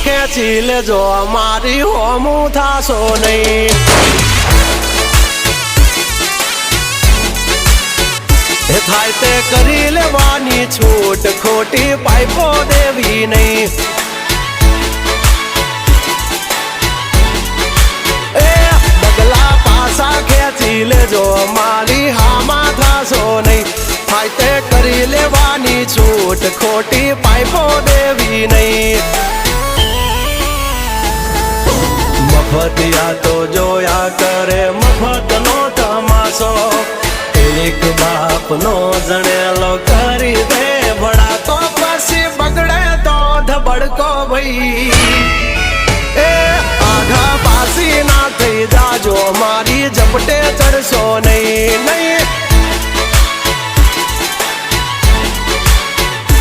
ખેંચી લેજો મારી હોમું થાશો નહીં થાય તે કરી લેવાની છૂટ ખોટી પાઇપો દેવી નહીં એ બગલા પાસા ખેંચી લેજો મારી હામાં થાશો નહીં થાય તે કરી લેવાની છૂટ ખોટી પાઇપો દેવી નહીં મફતિયા તો જોયા કરે મફતનો તમાશો એક બાપનો જણેલો કરી દે ભડા તો પછી બગડે તો ધબડકો ભાઈ એ આઘા પાસી ના થઈ જાજો મારી ઝપટે ચડશો નહીં નહીં